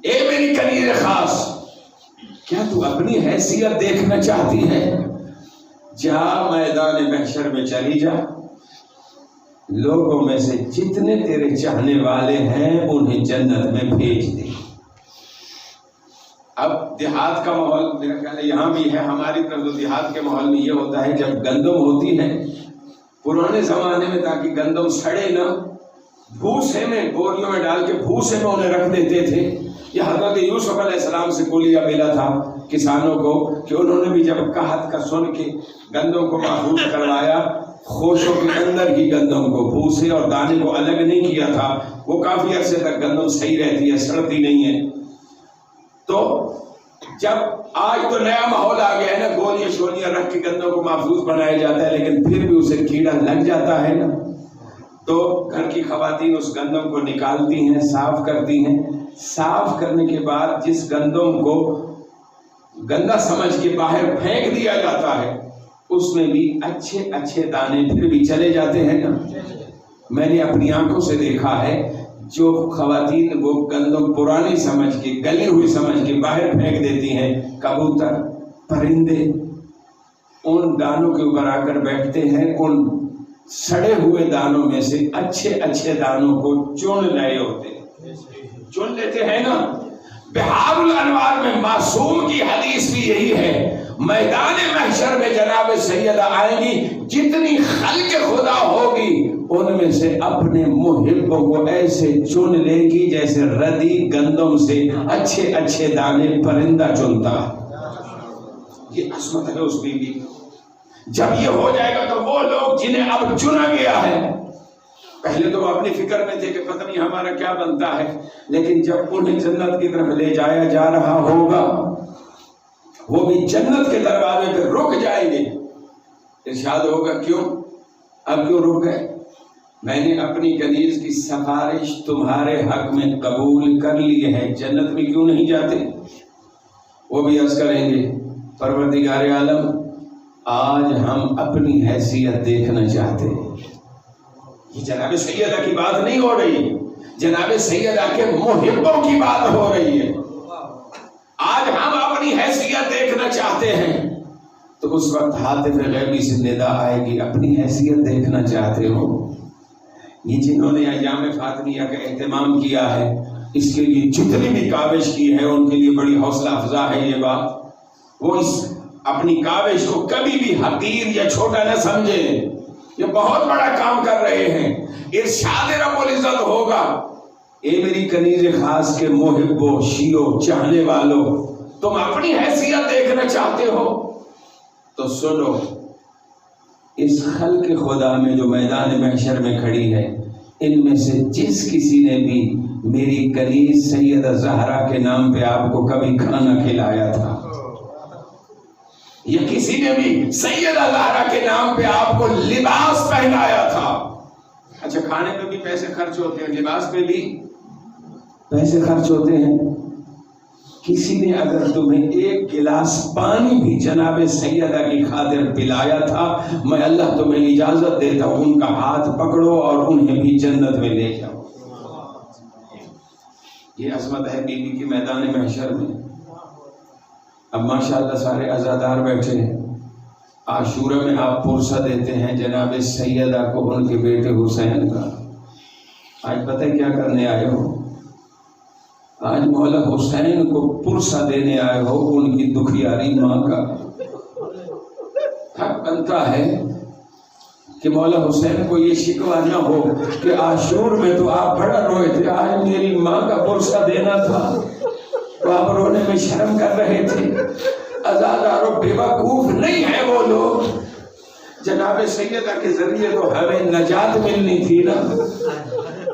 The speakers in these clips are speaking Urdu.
اے میری کنیز خاص، کیا تو اپنی حیثیت دیکھنا چاہتی ہے؟ جا میدان محشر میں چلی جا، لوگوں میں سے جتنے تیرے چاہنے والے ہیں انہیں جنت میں بھیج دے۔ اب دیہات کا ماحول میرا خیال ہے یہاں بھی ہے، ہماری طرف تو دیہات کے ماحول میں یہ ہوتا ہے جب گندم ہوتی ہے پرانے زمانے میں، تاکہ گندم سڑے نہ، بھوسے میں بوریوں میں ڈال کے بھوسے میں انہیں رکھ دیتے تھے۔ یہ حضرت یوسف علیہ السلام سے کلیہ ملا تھا کسانوں کو کہ انہوں نے بھی جب قحط کا سن کے گندم کو محفوظ کروایا، خوشوں کے اندر ہی گندم کو بھوسے اور دانے کو الگ نہیں کیا تھا، وہ کافی عرصے تک گندم صحیح رہتی ہے، سڑتی نہیں ہے۔ تو جب آج تو نیا ماحول آ گیا ہے نا، گولیاں شولیاں رکھ کے گندم کو محفوظ بنایا جاتا ہے، لیکن پھر بھی اسے کیڑا لگ جاتا ہے نا، تو گھر کی خواتین اس گندم کو نکالتی ہیں، صاف کرتی ہیں۔ صاف کرنے کے بعد جس گندم کو گندا سمجھ کے باہر پھینک دیا جاتا ہے، اس میں بھی اچھے اچھے دانے پھر بھی چلے جاتے ہیں نا۔ میں نے اپنی آنکھوں سے دیکھا ہے جو خواتین وہ گندم پرانی سمجھ کے، گلی ہوئی سمجھ کے باہر پھینک دیتی ہیں، کبوتر پرندے ان دانوں کے اوپر آ کر بیٹھتے ہیں، ان سڑے ہوئے دانوں میں سے اچھے اچھے دانوں کو چن رہے ہوتے ہیں، چن لیتے ہیں نا۔ بہار الانوار میں معصوم کی حدیث بھی یہی ہے، میدان محشر میں جناب سیدہ آئیں گی، جتنی خلق خدا ہوگی ان میں سے اپنے محبوں کو ایسے چن لے گی جیسے ردی گندم سے اچھے اچھے دانے پرندہ چنتا۔ یہ عظمت ہے اس بیوی۔ جب یہ ہو جائے گا تو وہ لوگ جنہیں اب چنا گیا ہے، پہلے تو وہ اپنی فکر میں تھے کہ پتہ نہیں ہمارا کیا بنتا ہے، لیکن جب انہیں جنت کی طرف لے جایا جا رہا ہوگا، وہ بھی جنت کے دروازے پہ رک جائیں گے۔ ارشاد ہوگا کیوں؟ اب کیوں رک گئے؟ میں نے اپنی کنیز کی سفارش تمہارے حق میں قبول کر لی ہے، جنت میں کیوں نہیں جاتے؟ وہ بھی عرض کریں گے پروردگار عالم، آج ہم اپنی حیثیت دیکھنا چاہتے ہیں۔ یہ جناب سیدہ کی بات نہیں ہو رہی، جناب سیدہ کے محبوں کی بات ہو رہی ہے۔ آج ہم اپنی حیثیت دیکھنا چاہتے ہیں، تو اس وقت ہاتف غیبی سے ندا آئے گی، اپنی حیثیت دیکھنا چاہتے ہو؟ یہ جنہوں نے ایام فاطمیہ کا اہتمام کیا ہے، اس کے لیے جتنی بھی کاوش کی ہے ان کے لیے بڑی حوصلہ افزا ہے یہ بات۔ وہ اس اپنی کاوش کو کبھی بھی حقیر یا چھوٹا نہ سمجھے، یہ بہت بڑا کام کر رہے ہیں۔ ارشاد رب العزت ہوگا، اے میری کنیز خاص کے محبو، شیعو، چاہنے والو، تم اپنی حیثیت دیکھنا چاہتے ہو تو سنو، اس خلق خدا میں جو میدان محشر میں کھڑی ہے، ان میں سے جس کسی نے بھی میری کنیز سیدہ زہرا کے نام پہ آپ کو کبھی کھانا کھلایا تھا، یا کسی نے بھی سیدہ زہرا کے نام پہ آپ کو لباس پہنایا تھا، اچھا کھانے پہ بھی پیسے خرچ ہوتے ہیں، لباس پہ بھی پیسے خرچ ہوتے ہیں، کسی نے اگر تمہیں ایک گلاس پانی بھی جناب سیدہ کی خاطر پلایا تھا، میں اللہ تمہیں اجازت دیتا ہوں ان کا ہاتھ پکڑو اور انہیں بھی جنت میں لے جاؤ۔ یہ عظمت ہے بی بی کی میدان محشر میں۔ اب ماشاءاللہ سارے عزادار بیٹھے ہیں، عاشورہ میں آپ پرسہ دیتے ہیں جناب سیدہ کو ان کے بیٹے حسین کا۔ آج پتہ کیا کرنے آئے ہو؟ آج مولا حسین کو پرسہ دینے آئے ہو، ان کی دکھیاری ماں کا۔ حق بنتا ہے کہ مولا حسین کو یہ شکوہ نہ ہو کہ عاشور میں تو آپ بڑا روئے تھے، آج میری ماں کا پرسہ دینا تھا تو آپ رونے میں شرم کر رہے تھے۔ عزاداروں بیوقوف نہیں ہیں وہ لوگ، جناب سیدہ کے ذریعے تو ہمیں نجات ملنی تھی نا،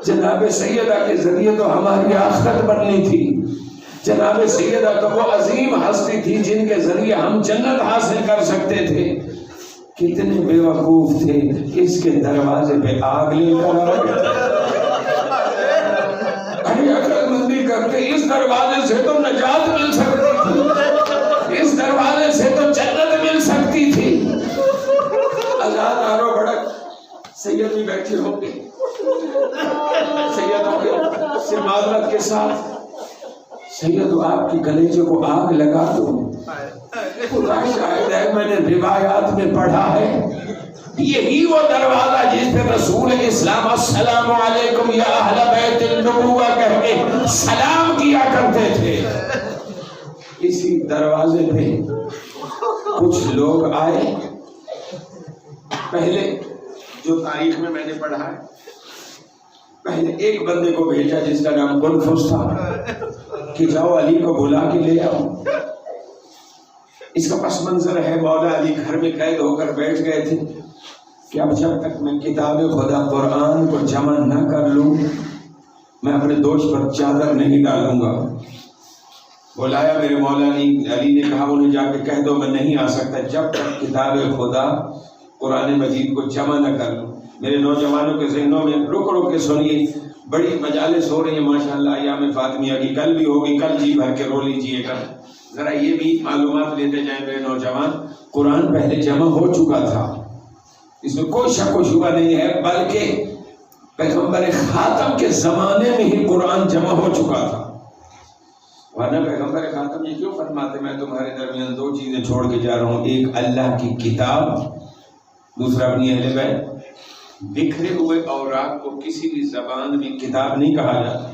جناب سیدہ کے ذریعے تو ہماری آخرت بننی تھی، جناب سیدہ تو وہ عظیم ہستی تھی جن کے ذریعے ہم جنت حاصل کر سکتے تھے۔ کتنے بے وقوف تھے، اس کے دروازے پہ آگ لے کر عقل مندی کرتے، اس دروازے سے تو نجات مل سکتی تھی، اس دروازے سے تو جنت مل سکتی تھی۔ آزاد بڑا سید بھی بیٹھے ہوں گے، سیدوں کے سے معذرت کے ساتھ سید آپ کی کلیجے کو آگ لگا دو. خدا شاہد ہے میں نے روایات میں پڑھا ہے یہی وہ دروازہ جس پہ رسول اسلام السلام علیکم یا اہل بیت النبوہ کہہ کے سلام کیا کرتے تھے. اسی دروازے پہ کچھ لوگ آئے. پہلے جو تاریخ میں نے پڑھا ہے پہلے ایک بندے کو بھیجا جس کا نام گلفس تھا کہ جاؤ علی کو بلا کے لے آؤ. اس کا پس منظر ہے مولا علی گھر میں قید ہو کر بیٹھ گئے تھے کہ اب جب تک میں کتاب خدا قرآن کو جمع نہ کر لوں میں اپنے دوش پر چادر نہیں ڈالوں گا. بلایا میرے مولا علی نے کہا انہیں جا کے کہہ دو میں نہیں آ سکتا جب تک کتاب خدا قرآن مجید کو جمع نہ کر لوں. میرے نوجوانوں کے ذہنوں میں رک کے سنیے بڑی مجالس ہو رہی ہیں ماشاءاللہ ایام فاطمیہ کی. کل بھی ہوگی, کل جی بھر کے رو لیجیے گا. ذرا یہ بھی معلومات لیتے جائیں میرے نوجوان. قرآن پہلے جمع ہو چکا تھا, اس میں کوئی شک و شبہ نہیں ہے, بلکہ پیغمبر خاتم کے زمانے میں ہی قرآن جمع ہو چکا تھا. ورنہ پیغمبر خاتم یہ کیوں فرماتے میں تمہارے درمیان دو چیزیں چھوڑ کے جا رہا ہوں, ایک اللہ کی کتاب, دوسرا اپنی اہل بیت. بکھرے ہوئے اوراق کو کسی بھی زبان میں کتاب نہیں کہا جاتا.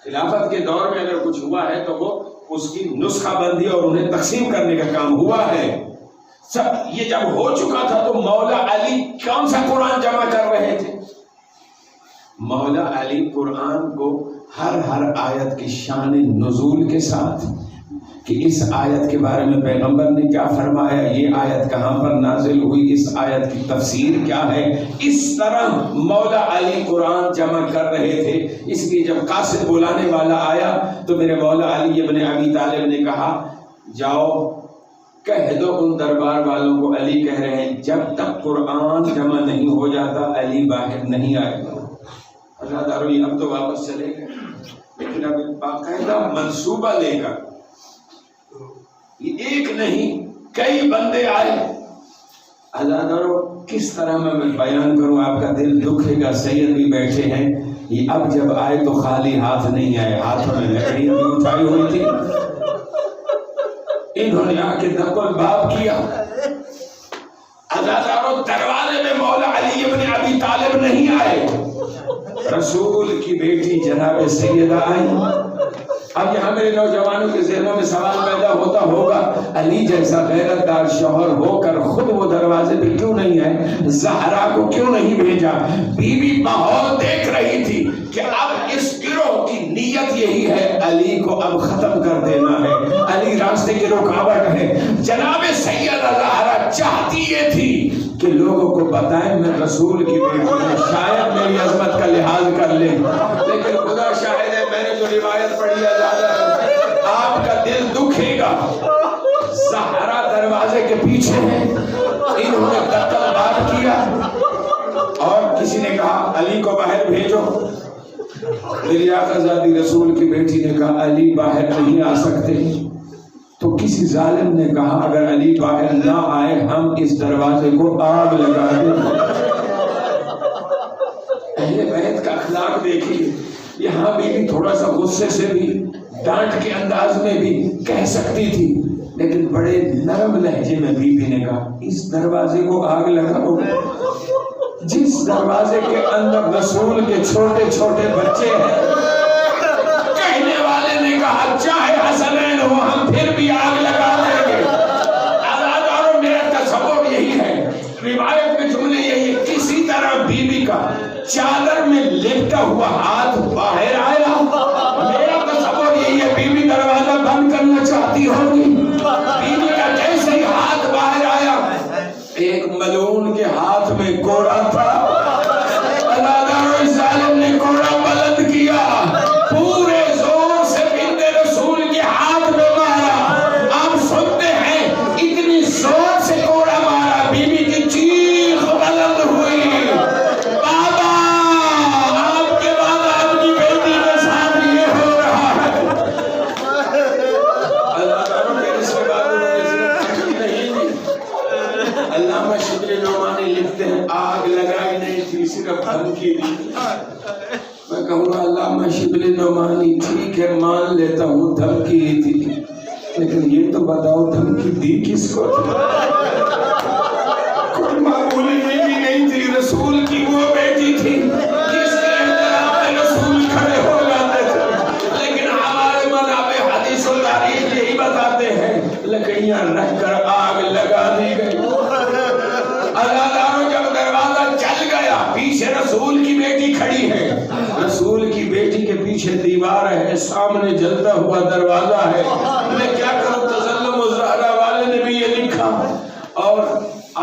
خلافت کے دور میں اگر کچھ ہوا ہے تو وہ اس کی نسخہ بندی اور انہیں تقسیم کرنے کا کام ہوا ہے. سب یہ جب ہو چکا تھا تو مولا علی کون سا قرآن جمع کر رہے تھے؟ مولا علی قرآن کو ہر آیت کی شان نزول کے ساتھ کہ اس آیت کے بارے میں پیغمبر نے کیا فرمایا, یہ آیت کہاں پر نازل ہوئی, اس آیت کی تفسیر کیا ہے, اس طرح مولا علی قرآن جمع کر رہے تھے. اس لیے جب قاصد بلانے والا آیا تو میرے مولا علی ابن ابی طالب نے کہا جاؤ کہہ دو ان دربار والوں کو علی کہہ رہے ہیں جب تک قرآن جمع نہیں ہو جاتا علی باہر نہیں آئے گا. اللہ دارو اب تو واپس چلے گئے, لیکن اب باقاعدہ منصوبہ لے کر ایک نہیں کئی بندے آئے. اللہ دارو کس طرح میں بیان کروں, آپ کا دل دکھے گا. سید بھی بیٹھے ہیں, یہ اب جب آئے تو خالی ہاتھ نہیں آئے, ہاتھوں میں لکڑیاں بھی اٹھائی ہوئی تھی. انہوں نے آ کے دقل باب کیا. اللہ دارو دروازے میں مولا علی ابن ابی طالب نہیں آئے, رسول کی بیٹی جناب سیدہ آئی. اب یہاں میرے نوجوانوں کے ذہنوں میں سوال پیدا ہوتا ہوگا علی جیسا غیرت دار شوہر ہو کر خود وہ دروازے پہ کیوں نہیں آئے, زہرا کو کیوں نہیں بھیجا؟ بیوی ماحول دیکھ رہی تھی کہ اب اس گروہ کی نیت یہی ہے علی کو اب ختم کر دینا ہے, علی راستے کی رکاوٹ ہے. جناب سیدہ زہرا چاہتی یہ تھی کہ لوگوں کو بتائیں میں رسول کی بیٹی ہوں, شاید میری عظمت کا لحاظ کر لیں. لیکن خدا شاہد ہے میں نے جو روایت پڑھی ہے آپ کا دل دکھے گا. زہرا دروازے کے پیچھے ہے, انہوں نے قتل بات کیا اور کسی نے کہا علی کو باہر بھیجو. میری آقا زادی رسول کی بیٹی نے کہا علی باہر نہیں آ سکتے. تو کسی ظالم نے کہا اگر علی باہر نہ آئے ہم اس دروازے کو آگ لگا دیں. اہل بیت کا اخلاق دیکھیے, یہاں بھی تھوڑا سا غصے سے بھی ڈانٹ کے انداز میں بھی کہہ سکتی تھی, لیکن بڑے نرم لہجے میں بی بی نے کہا اس دروازے کو آگ لگاؤ. جس دروازے کے اندر رسول کے چھوٹے چھوٹے بچے ہیں, کہنے والے نے کہا چاہے حسنین ہو ہم پھر بھی آگ لگا دیں گے. آزاداروں میرا تصور یہی ہے, روایت میں جملے یہی ہے, کسی طرح بی بی کا چادر میں لپٹا ہوا ہاتھ باہر آیا. میرا تصور یہی ہے بی بی دروازہ بند کرنا چاہتی ہوگی, بی بی کا جیسے ہی ہاتھ باہر آیا ایک ملعون کے ہاتھ میں کوڑا تھا. اللہ اس ظالم نے کوڑا بلند کیا, پورے زور سے بنت رسول کے ہاتھ میں مارا. آپ سنتے ہیں اتنی زور سے کوڑا مارا بی بی کی چیخ بلند ہوئی, بابا آپ کے بعد آپ کی بیٹی کے ساتھ یہ ہو رہا ہے. اللہ تعالیٰ نے اس کے بعد علامہ شبلی نعمانی لکھتے ہیں آگ لگائی نہیں تھی صرف دھمکی دی. میں کہوں گا علامہ شبلی نعمانی ٹھیک ٹھیک ہے مان لیتا ہوں دھمکی تھی، لیکن یہ تو بتاؤ دھمکی دی کس کو تھی؟ کوئی معمولی بیوی نہیں تھی، رسول کی وہ بیٹی تھی جس کے احترام رسول کھڑے ہو جاتے تھے۔ لیکن ہمارے منابع حدیث و تاریخ یہی بتاتے ہیں لکڑیاں رکھ کر آگ لگا دی گئی۔ عزاداروں جب دروازہ چل گیا، پیچھے رسول کی بیٹی کھڑی ہے، رسول کی بیٹی کے پیچھے دیوار ہے، سامنے جلتا ہوا دروازہ ہے، میں کیا کروں؟ تظلم الزہرا والے نے بھی یہ لکھا، اور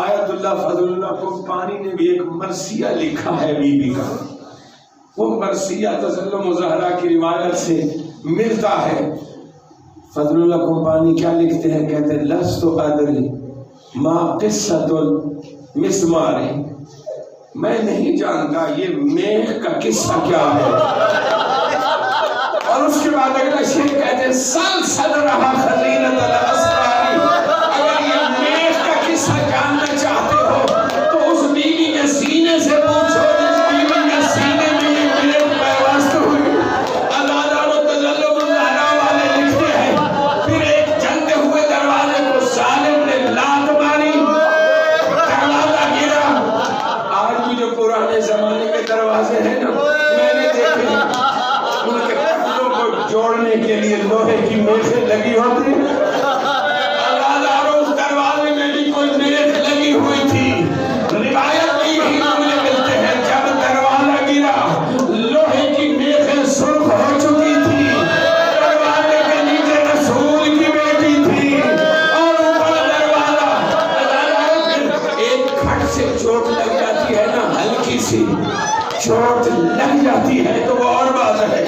آیت اللہ فضل اللہ قمپانی نے بھی ایک مرثیہ لکھا ہے بی بی کا۔ وہ مرثیہ تظلم الزہرا کی روایت سے ملتا ہے۔ فضل اللہ قمپانی کیا لکھتے ہیں؟ کہتے ہیں لست ادری ما قصۃ المسمار، میں نہیں جانتا یہ میخ کا قصہ کیا ہے۔ اور اس کے بعد اگلا شعر کہتے ہیں سل صدرہا خزینۃ الاسرار، اگر یہ میخ کا قصہ جاننا چاہتے ہو تو اس بیوی کے سینے سے پوچھو جس بیوی کے سینے میں یہ میخ پیوست ہوئی۔ عزادار و تظلم الزہرا والے لکھتے ہیں پھر ایک جلتے ہوئے دروازے کو ظالم نے لات ماری، دروازہ گرا۔ آج بھی جو پرانے زمانے کے دروازے ہیں نا، میں نے دیکھے ان کے پٹھوں کو جوڑنے کے لیے لوہے کی میخیں لگی ہوتی، اس دروازے میں بھی کوئی میخ لگی ہوئی تھی۔ روایت میں یہی جملے ملتے ہیں جب دروازہ گرا لوہے کی میخیں سرخ ہو چکی تھی، دروازے کے نیچے رسول کی بیٹی تھی اور اوپر دروازہ۔ ایک کھٹ سے چوٹ لگ جاتی ہے نا، ہلکی سی چوٹ لگ جاتی ہے تو وہ اور بات ہے۔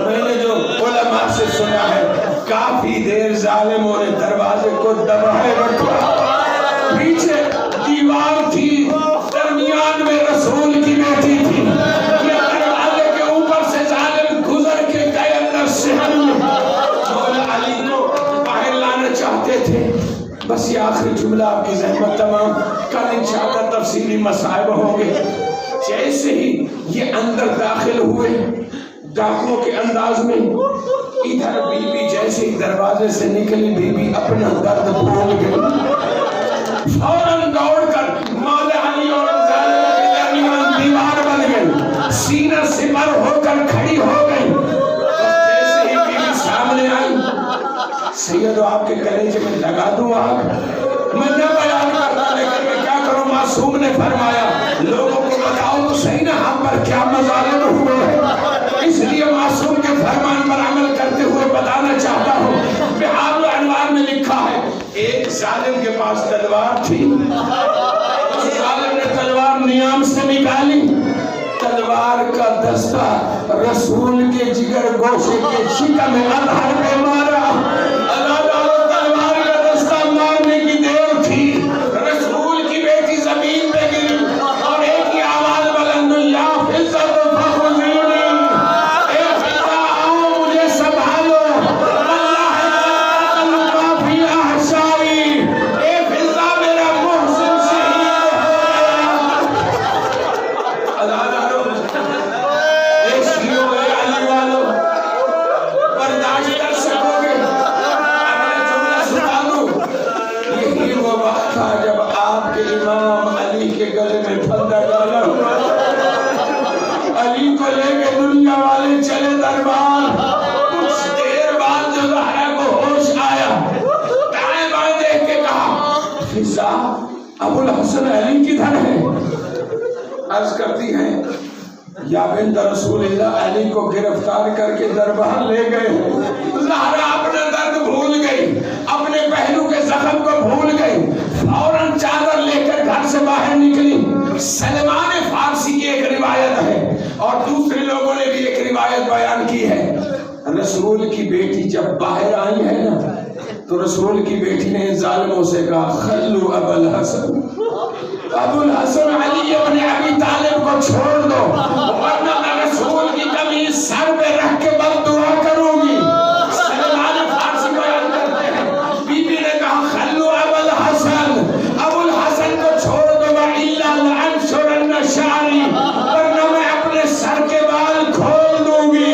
میں نے جو علماء سے سنا ہے کافی دیر ظالموں نے دروازے کو دبائے رکھا، پیچھے دیوار تھی، درمیان میں رسول کی بیٹی تھی، یہ دروازے کے اوپر سے ظالم گزر کے گئے اندر شہر میں، مولا علی کو باہر لانا چاہتے تھے۔ بس یہ آخری جملہ آپ کی زحمت تمام، کل انشاءاللہ تفصیلی مصائب ہوں گے۔ جیسے ہی یہ اندر داخل ہوئے ڈاکوں کے انداز میں، ادھر بی بی جیسے ہی دروازے سے نکلی بی بی اپنا درد بھول گئی، فوراً دوڑ کر مولا علی اور ظالموں کے درمیان دیوار بن گئی، سینہ سپر ہو کر کھڑی ہو گئی۔ جیسے ہی بی بی سامنے آئی، سیدو آپ کے کلیجے میں لگا دوں آگ، میں نہ بیان کرتا لیکن میں کیا کروں؟ معصوم نے فرمایا لوگوں کو بتاؤ تو صحیح نا ہم پر کیا مظالم ہوئے ہیں، اس لیے معصوم کے فرمان پر عمل کرتے ہوئے بتانا چاہتا ہوں۔ بحار الانوار میں لکھا ہے ایک ظالم کے پاس تلوار تھی، اس ظالم نے تلوار نیام سے نکالی، تلوار کا دستہ رسول کے جگر گوشے کے شکم اطہر پہ مارا۔ تلوار کا دستہ مارنے کی دیر تھی، رسول کی بیٹی زمین پہ گری اور ایک ہی آواز بلند ہوئی، یا فضہ تو فخذونی، اے فضہ آؤ مجھے سنبھالو، اللہ ہے کافی احشائی، اے فضہ میرا محسن شہید ہے۔ عزاداروں، اے شیعوں اے علی والوں، برداشت کر سکو گے؟ اگلا جملہ سنا دوں، یہی وہ وقت تھا جب آپ کے امام علی کے گلے میں پھندا ڈالا ہوا، علی کو لے کے دنیا والے چلے دربار۔ کچھ دیر بعد جو زہرا کو ہوش آیا، دائیں بائیں دیکھ کے کہا فضہ ابو الحسن علی کدھر ہے؟ عرض کرتی ہیں یا بنت رسول اللہ، علی کو گرفتار کر کے دربار لے گئے ہیں۔ زہرا اپنا درد بھول گئی، اپنے پہلو کے زخم کو بھول گئی، فوراً چادر لے کر گھر سے باہر نکلی۔ سلمان فارسی کی ایک روایت ہے اور دوسرے لوگوں نے بھی ایک روایت بیان کی ہے، رسول کی بیٹی جب باہر آئی ہے نا تو رسول کی بیٹی نے ظالموں سے کہا خلو ابو الحسن، ابو الحسن علی ابن ابی طالب کو چھوڑ دو ورنہ میں رسول کی قمیص سر پہ رکھ کے بد دعا کروں گی۔ سلمان فارسی بیان کرتے ہیں بی بی نے کہا خلو ابو الحسن، ابو الحسن کو چھوڑ دو، وَإِلَّا لَأَنْشُرَنَّ شَعْرِي، ورنہ میں اپنے سر کے بال کھول دوں گی۔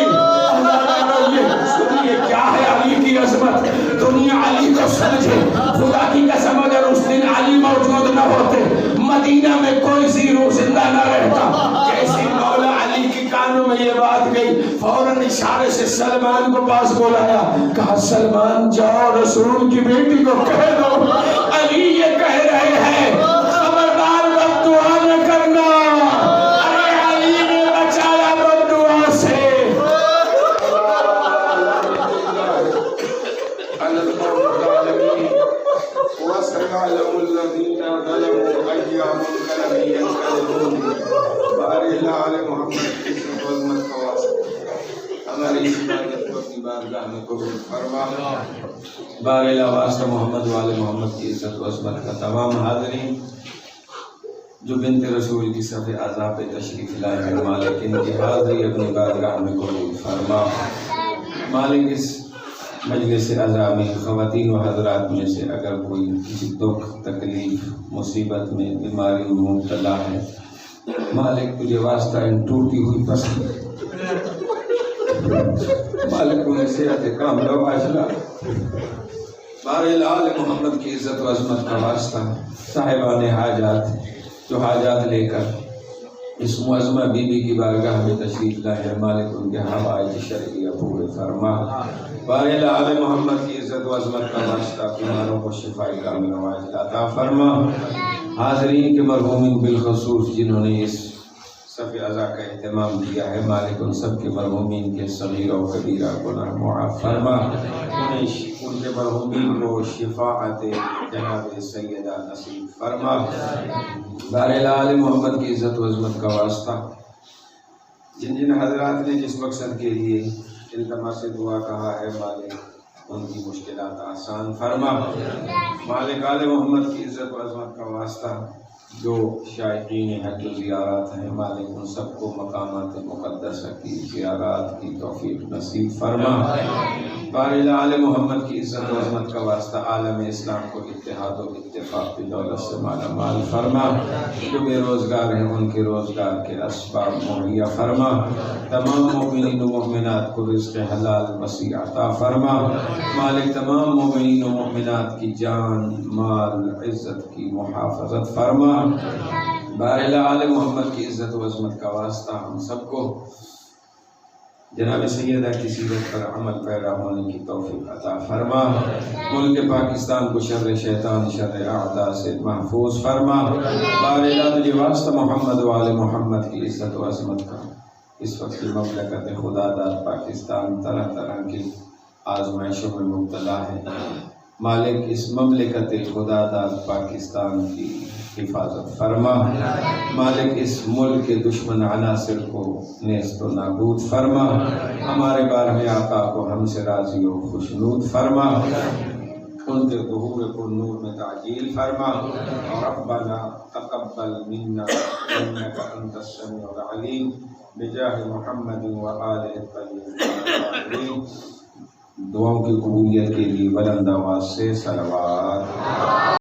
مدینہ میں کوئی سی روح زندہ نہ رہتا. جیسے مولا علی کے کانوں میں یہ بات گئی فوراً اشارے سے سلمان کو پاس بلایا, کہا سلمان جاؤ رسول کی بیٹی کو کہہ دو علی یہ کہہ رہے ہیں خبردار بد دعا نہ کرنا. ارے علی نے بچایا بد دعا سے. وَسَيَعْلَمُ الَّذِينَ ظَلَمُوا أَيَّ مُنقَلَبٍ يَنقَلِبُونَ. بارے آل محمد کی عظمت کا واسطہ ہماری عبادت کو اپنی بارگاہ میں قبول فرما. بارے واسطہ محمد والے محمد کی عزت و عظمت کا تمام حاضرین جو بنت رسول کی صف اعضاء پہ تشریف لائے ہیں, مالک ان کی حاضری اپنی بارگاہ میں قبول فرما. مالک اس مجلس اعضاء میں خواتین و حضرات میں سے اگر کوئی کسی دکھ تکلیف مصیبت میں بیماری میں مبتلا ہے, مالک تجھے واسطہ ان ٹوٹی ہوئی پسند مالک انہیں صحت کاملہ واجلہ. بارے آل محمد کی عزت و عظمت کا واسطہ صاحبان حاجات جو حاجات لے کر اس معظمہ بی بی کی بارگاہ میں تشریف لائے ہیں, مالک ان کے حوائج شرعیہ پورے فرما. بارے آل محمد کی عزت و عظمت کا واسطہ بیماروں کو شفائی کاملہ واجلہ عطا فرما. حاضرین کے مرحومین بالخصوص جنہوں نے اس صف اعضاء کا اہتمام کیا ہے, مالک ان سب کے مرحومین کے صغیرہ و کبیرہ گناہ معاف فرما. ان کے مرحومین کو شفاعت جناب سیدہ نصیب فرما. بارے آل محمد کی عزت و عظمت کا واسطہ جن جن حضرات نے جس مقصد کے لیے التماس دعا کہا ہے, مالک ان کی مشکلات آسان فرما. مالک آل محمد کی عزت و عظمت کا واسطہ جو شائقین حج و زیارات ہیں, مالک ان سب کو مقامات مقدسہ کی زیارات کی توفیق نصیب فرما. بارے آل محمد کی عزت و عظمت کا واسطہ عالم اسلام کو اتحاد و اتفاق کی دولت سے مالا مال فرما. جو بے روزگار ہیں ان کے روزگار کے اسباب مہیا فرما. تمام مومنین و مومنات کو رزق حلال وسیع عطا فرما. مالک تمام مومنین و مومنات کی جان مال عزت کی محافظت فرما. بارے آل محمد کی عزت و عظمت کا واسطہ ہم سب کو جناب سیدہ کی سیرت پر عمل پیرا ہونے کی توفیق عطا فرما. ملک پاکستان کو شر شیطان شر اعداء سے محفوظ فرما. بارے تجھے واسطہ محمد و آل محمد کی عزت و عظمت کا اس وقت کی مملکت خدا داد پاکستان طرح طرح کی آزمائشوں میں مبتلا ہے. مالک اس مملکت خدا داد پاکستان کی حفاظت فرما. مالک اس ملک کے دشمن عناصر کو نیست و نابود فرما. ہمارے بارہویں آقا کو ہم سے راضی و خوشنود فرما. ان کے ظہور کو نور میں تعجیل فرما. ربنا تقبل منا انک انت السمیع العلیم بجاہ محمد و آلہ الطیبین. دعاؤں کی قبولیت کے لیے بلند آواز سے صلوات.